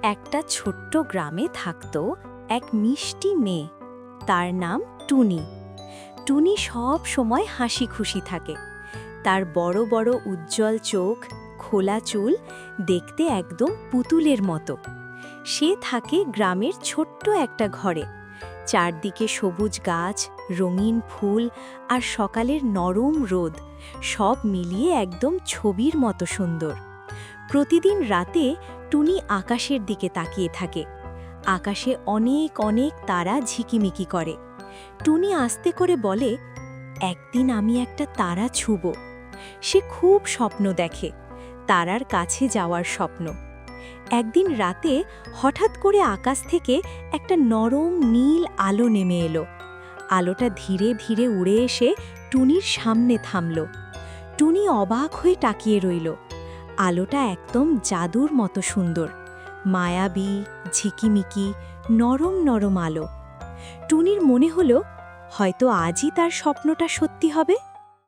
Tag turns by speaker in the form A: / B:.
A: একটা ছোট্ট গ্রামে থাকত এক মিষ্টি মেয়ে। তার নাম টুনি। টুনি সব সময় হাসি খুশি থাকে। তার বড় বড় উজ্জ্বল চোখ, খোলা চুল, দেখতে একদম পুতুলের মতো। সে থাকে গ্রামের ছোট্ট একটা ঘরে। চারদিকে সবুজ গাছ, রঙিন ফুল আর সকালের নরম রোদ, সব মিলিয়ে একদম ছবির মতো সুন্দর। প্রতিদিন রাতে টুনি আকাশের দিকে তাকিয়ে থাকে। আকাশে অনেক অনেক তারা ঝিকিমিকি করে। টুনি আস্তে করে বলে, একদিন আমি একটা তারা ছুঁব। সে খুব স্বপ্ন দেখে, তারার কাছে যাওয়ার স্বপ্ন। একদিন রাতে হঠাৎ করে আকাশ থেকে একটা নরম নীল আলো নেমে এলো। আলোটা ধীরে ধীরে উড়ে এসে টুনির সামনে থামল। টুনি অবাক হয়ে তাকিয়ে রইল। আলোটা একদম জাদুর মতো সুন্দর, মায়াবী, ঝিকিমিকি, নরম নরম আলো। টুনির মনে হলো হয়তো আজই তার স্বপ্নটা সত্যি হবে।